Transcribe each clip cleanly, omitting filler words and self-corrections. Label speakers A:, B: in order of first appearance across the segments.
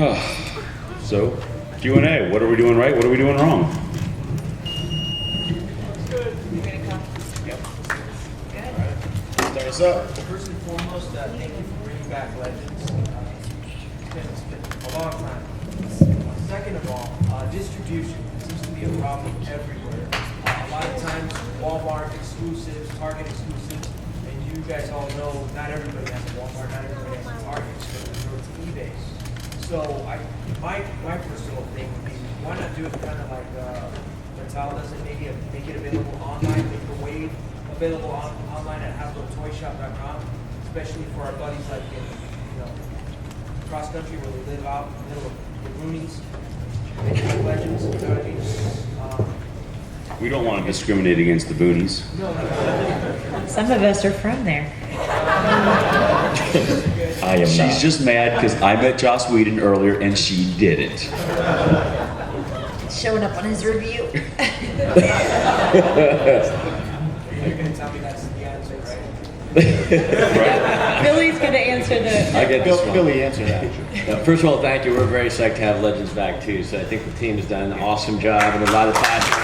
A: So, Q&A. What are we doing right? What are we doing wrong?
B: Good. You gonna come?
C: Yep.
B: Good.
A: Start us up.
C: First and foremost, thank you for bringing back Legends. It's been a long time. Second of all, distribution seems to be a problem everywhere. A lot of times, Walmart exclusives, Target exclusives, and you guys all know not everybody has a Walmart, not everybody has a Target, so they go to eBay. So my personal thing would be, why not do it kind of like Mattel does it, maybe make it available online, make the Wave available online at HasbroToyShop.com, especially for our buddies like in cross country where they live out in the middle of the boonies. They have Legends, you know what I mean?
A: We don't want to discriminate against the boonies.
C: No.
B: Some of us are from there.
D: I am
A: She's
D: not.
A: just mad because I met Joss Whedon earlier and she didn't.
B: Showing up on his review.
C: You're gonna tell me that's the answer, right?
B: Billy's gonna answer the.
E: I get this one.
D: Billy, answer that.
E: First of all, thank you. We're very psyched to have Legends back too. So I think the team has done an awesome job and a lot of passion.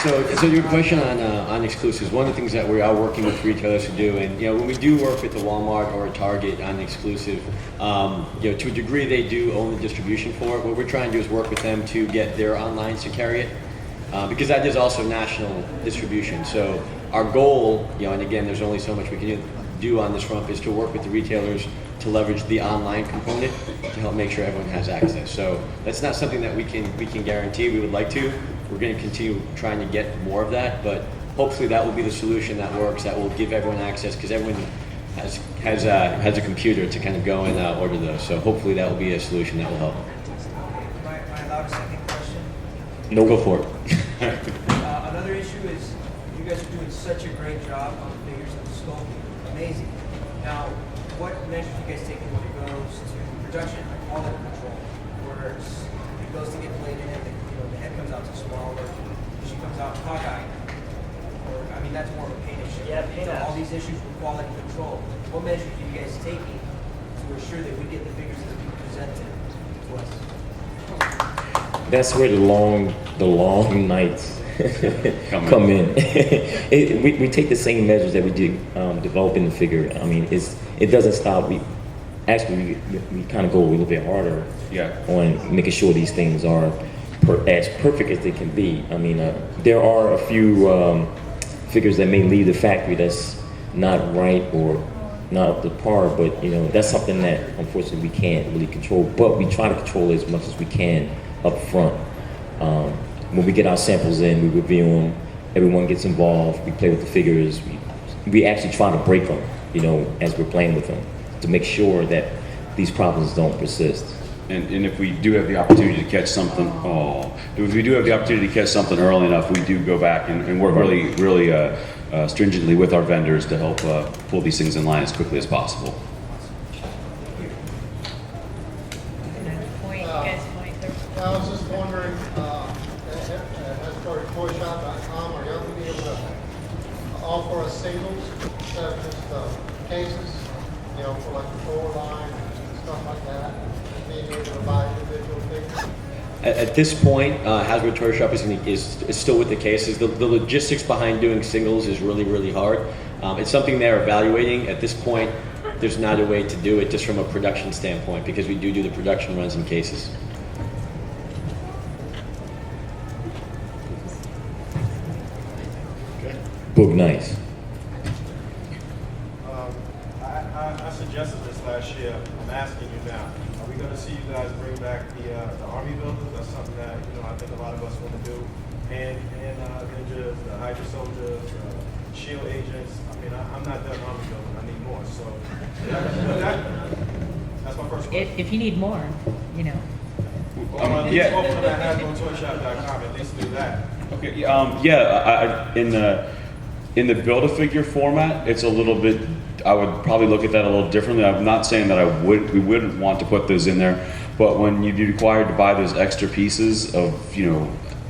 E: So your question on exclusives, one of the things that we are working with retailers to do, and when we do work with the Walmart or a Target on exclusive, to a degree they do own the distribution for it. What we're trying to do is work with them to get their online to carry it, because that is also national distribution. So our goal, and again, there's only so much we can do on this front, is to work with the retailers to leverage the online component to help make sure everyone has access. So that's not something that we can guarantee. We would like to. We're going to continue trying to get more of that, but hopefully that will be the solution that works, that will give everyone access, because everyone has a computer to kind of go and order those. So hopefully that will be a solution that will help.
C: Am I allowed a second question?
E: No, go for it.
C: Another issue is you guys are doing such a great job on the figures and the sculpting. Amazing. Now, what measures do you guys take when it goes to production, like quality control, where it goes to get played in, the head comes out too small, or she comes out cockeyed, or that's more of a paint issue.
F: Yeah, paint
C: So
F: apps.
C: all these issues with quality control. What measures do you guys take to assure that we get the figures that are being presented to us?
D: That's where the long nights come in. We take the same measures that we did developing the figure. It doesn't stop. We kind of go a little bit harder on making sure these things are as perfect as they can be. There are a few figures that may leave the factory that's not right or not up to par, but that's something that unfortunately we can't really control. But we try to control as much as we can up front. When we get our samples in, we review them. Everyone gets involved. We play with the figures. We actually try to break them, as we're playing with them, to make sure that these problems don't persist.
A: And if we do have the opportunity to catch something, early enough, we do go back and work really stringently with our vendors to help pull these things in line as quickly as possible.
B: Point, guys, point.
G: I was just wondering, HasbroToyShop.com, are y'all going to be able to offer us singles instead of just cases, for like the floor line and stuff like that, and being able to buy individual figures?
E: At this point, Hasbro Toy Shop is still with the cases. The logistics behind doing singles is really, really hard. It's something they're evaluating. At this point, there's not a way to do it just from a production standpoint, because we do the production runs in cases.
D: Book nice.
H: I suggested this last year. I'm asking you now. Are we going to see you guys bring back the Army buildings? That's something that I think a lot of us want to do. And ninjas, the Hydra soldiers, shield agents. I'm not done Army building. I need more. So that's my first question.
B: If you need more,
H: Or at least open them at HasbroToyShop.com. At least do that.
A: Okay. In the Build-A-Figure format, it's a little bit. I would probably look at that a little differently. I'm not saying that we wouldn't want to put those in there, but when you're required to buy those extra pieces of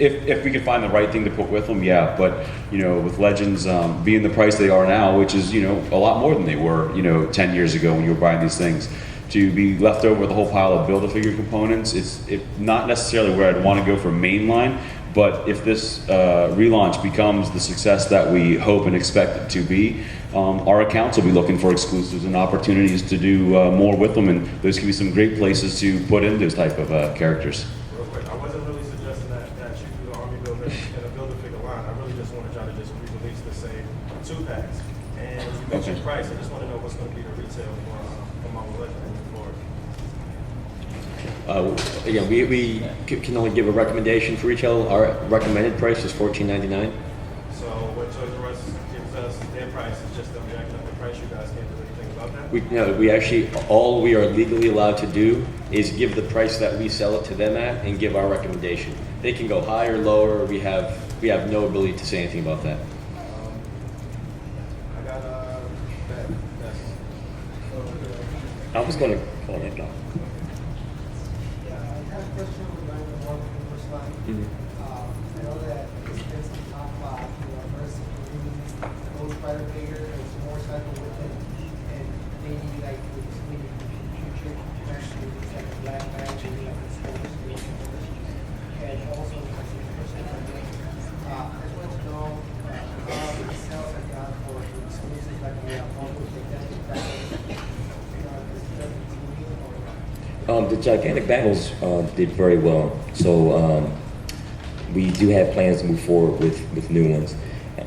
A: if we could find the right thing to put with them, yeah. But with Legends being the price they are now, which is a lot more than they were 10 years ago when you were buying these things, to be left over with a whole pile of Build-A-Figure components, it's not necessarily where I'd want to go for mainline. But if this relaunch becomes the success that we hope and expect it to be, our accounts will be looking for exclusives and opportunities to do more with them, and those can be some great places to put in those type of characters.
H: Real quick, I wasn't really suggesting that you do the Army Builder and a Build-A-Figure line. I really just want to try to just re-release the same 2-packs. And you mentioned price. I just want to know what's going to be the retail for Marvel Legends moving forward.
E: We can only give a recommendation for retail. Our recommended price is $14.99.
H: So what Toys R Us gives us, their price is just them jacking up the price. You guys can't do anything about that?
E: We actually, all we are legally allowed to do is give the price that we sell it to them at and give our recommendation. They can go higher, lower. We have no ability to say anything about that.
H: I got that's
D: I was going to call that guy.
G: Yeah, I have a question regarding the Marvel Universe line. I know that it's been some talk about, first release Ghost Rider figure, there's more cycle with it, and maybe like with maybe future actually it's like a black bag, maybe like a Star Wars, and also like a person like that. I just want to know how the sales are done for exclusives like we have Marvel, like that,
D: The gigantic battles did very well, so we do have plans to move forward with new ones.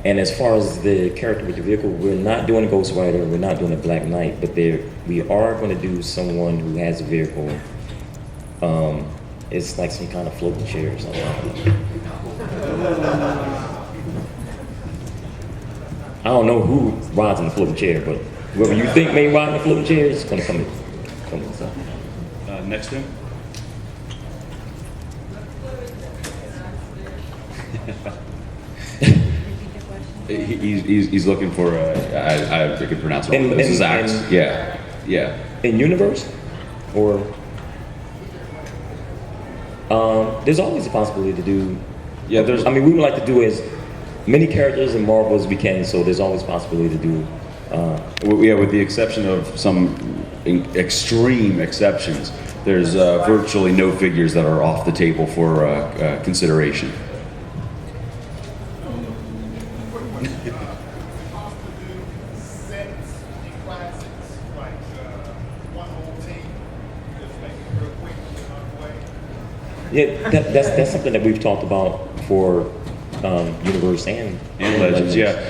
D: And as far as the character with the vehicle, we're not doing a Ghost Rider, we're not doing a Black Knight, but we are going to do someone who has a vehicle. It's like some kind of floating chair or something. I don't know who rides in the floating chair, but whoever you think may ride in the floating chair is going to come inside.
A: Next to him. He's looking for I can pronounce it wrong. This is Axe. Yeah.
D: In universe, or there's always a possibility to do.
A: Yeah, there's.
D: I mean, we would like to do as many characters in Marvel as we can, so there's always a possibility to do.
A: With the exception of some extreme exceptions, there's virtually no figures that are off the table for consideration.
D: Yeah, that's something that we've talked about for Universe and
A: Legends. Yeah,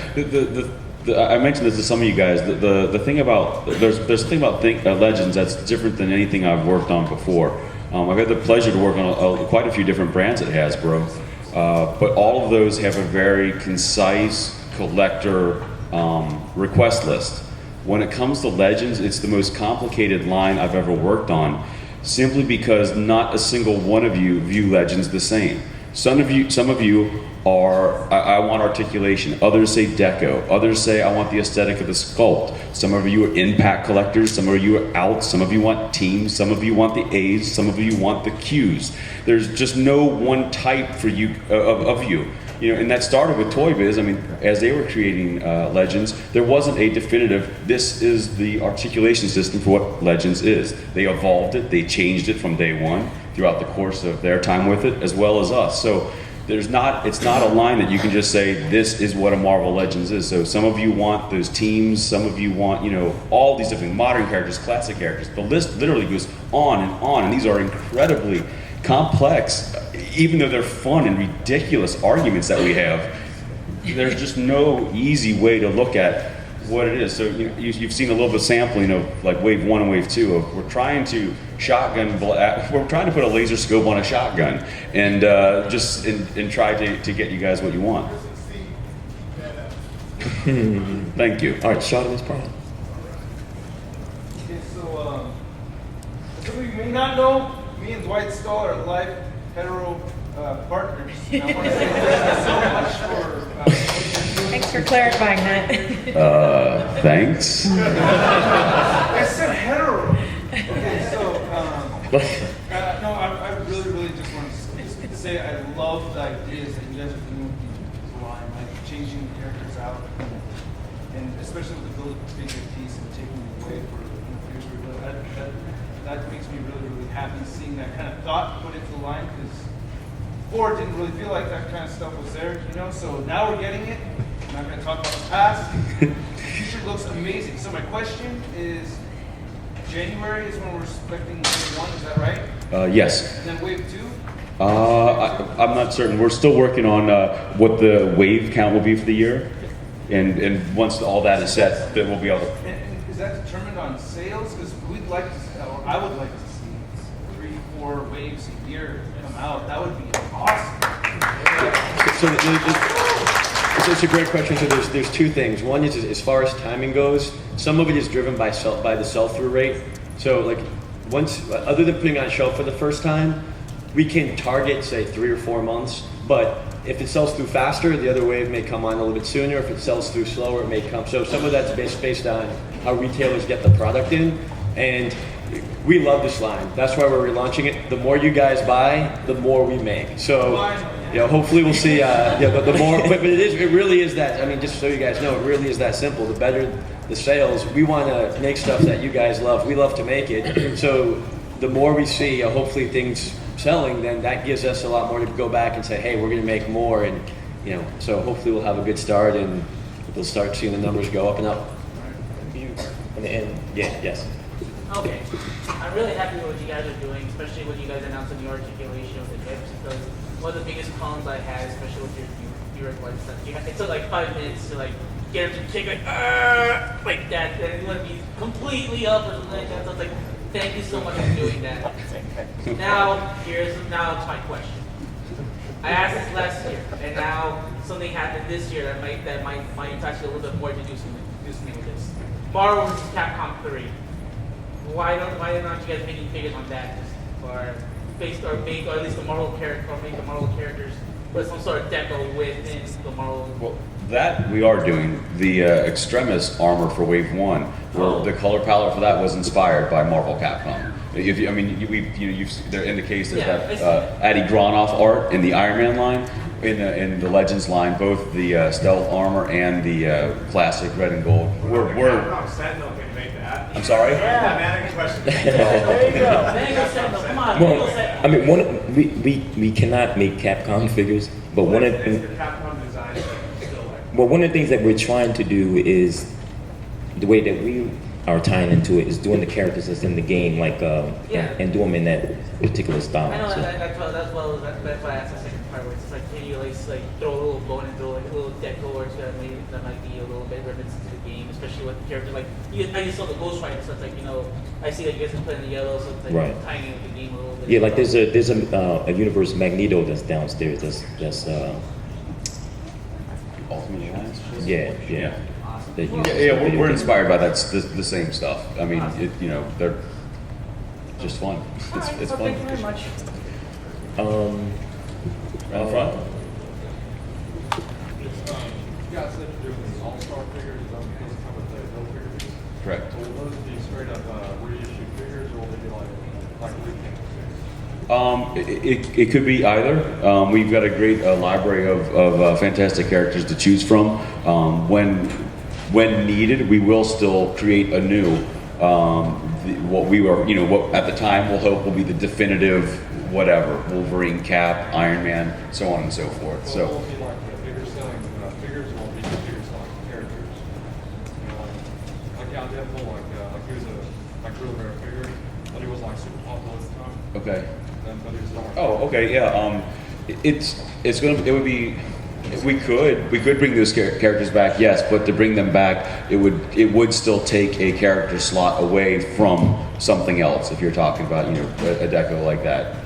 A: I mentioned this to some of you guys. The thing about there's a thing about Legends that's different than anything I've worked on before. I've had the pleasure to work on quite a few different brands at Hasbro, but all of those have a very concise collector request list. When it comes to Legends, it's the most complicated line I've ever worked on, simply because not a single one of you view Legends the same. Some of you are, I want articulation. Others say deco. Others say I want the aesthetic of the sculpt. Some of you are impact collectors. Some of you are outs. Some of you want teams. Some of you want the A's. Some of you want the Q's. There's just no one type for you of you. And that started with Toy Biz. I mean, as they were creating Legends, there wasn't a definitive, this is the articulation system for what Legends is. They evolved it, they changed it from day one throughout the course of their time with it, as well as us. So it's not a line that you can just say, this is what a Marvel Legends is. So some of you want those teams, some of you want, all these different modern characters, classic characters. The list literally goes on, and these are incredibly complex. Even though they're fun and ridiculous arguments that we have, there's just no easy way to look at what it is. So you've seen a little bit of sampling of like wave 1 and wave 2 of we're trying to put a laser scope on a shotgun and try to get you guys what you want. Thank you.
D: All right, shot of his prime.
F: Okay, so some of you may not know, me and Dwight Stoll are life hetero partners. And I want to say thank you so much for
B: Thanks for clarifying that.
A: Thanks.
F: I said hetero. Okay, so no, I really, really just want to say I love the ideas that you guys are doing with the line, like changing the characters out, and especially with the build a figure piece and taking it away for figures for real. That makes me really, really happy seeing that kind of thought put into the line, because before it didn't really feel like that kind of stuff was there, you know. So now we're getting it. I'm not going to talk about the past. The future looks amazing. So my question is, January is when we're expecting wave 1, is that right?
A: Yes.
F: And then wave 2?
A: I'm not certain. We're still working on what the wave count will be for the year, and once all that is set, then we'll be able to.
F: And is that determined on sales? Because we'd like to, or I would like to see 3, 4 waves a year come out. That would be awesome.
E: So it's a great question. So there's two things. One is as far as timing goes, some of it is driven by the sell-through rate. So like once, other than putting on shelf for the first time, we can target say 3 or 4 months. But if it sells through faster, the other wave may come on a little bit sooner. If it sells through slower, it may come. So some of that's based on how retailers get the product in. And we love this line. That's why we're relaunching it. The more you guys buy, the more we make. So, hopefully we'll see. The more, but it really is that. I mean, just so you guys know, it really is that simple. The better the sales, we want to make stuff that you guys love. We love to make it. So, the more we see, hopefully things selling, then that gives us a lot more to go back and say, hey, we're going to make more, and so hopefully we'll have a good start and we'll start seeing the numbers go up and up. And yes.
I: Okay, I'm really happy with what you guys are doing, especially when you guys announced the new articulation of the hips, because one of the biggest problems I had, especially with your like stuff, it took like 5 minutes to like get him to kick like that, and you want to be completely up or something like that. So it's like, thank you so much for doing that. Now it's my question. I asked this last year, and now something happened this year that might touch you a little bit more to do something with this. Marvel vs. Capcom 3. Why aren't you guys making figures on that, or make at least the Marvel character, or make the Marvel characters with some sort of deco within the Marvel?
A: Well, that we are doing. The Extremis armor for Wave 1, where the color palette for that was inspired by Marvel Capcom. There in the case there's that Addy Gronoff art in the Iron Man line, in the Legends line, both the stealth armor and the classic red and gold. I'm sorry?
I: There you go. Sentinel. Come on.
D: Well, I mean, we cannot make Capcom figures, but one of the things that we're trying to do is the way that we are tying into it is doing the characters that's in the game, like and do them in that particular style.
I: I know
D: so.
I: that's why I asked the second part, where it's like, can you like throw a little bone and throw like a little deco or two that might be a little bit reminiscent to the game, especially with the characters like I just saw the Ghost Rider, so it's like I see that you guys are putting the yellow, so it's like tying in with the game a little bit.
D: Yeah, like there's a universe Magneto that's downstairs. That's
A: Ultimate Alliance?
D: yeah.
A: We're inspired by that. The same stuff. I mean, they're just fun. It's fun.
B: Thank you very much.
A: Around the front.
H: You guys said you're doing these all-star figures, is that because it come with the no figures?
A: Correct.
H: Will those be straight up reissue figures, or will they be like repaint figures?
A: It could be either. We've got a great library of fantastic characters to choose from. When needed, we will still create a new, what at the time we'll hope will be the definitive whatever, Wolverine, Cap, Iron Man, so on and so forth.
H: So it won't be like the figure selling figures, it won't be figure selling characters. Like Deadpool, like he was a really rare figure, but he was like super popular at the time.
A: Okay.
H: But he was like,
A: Oh, okay, yeah. We could bring those characters back, yes, but to bring them back, it would still take a character slot away from something else. If you're talking about a deco like that.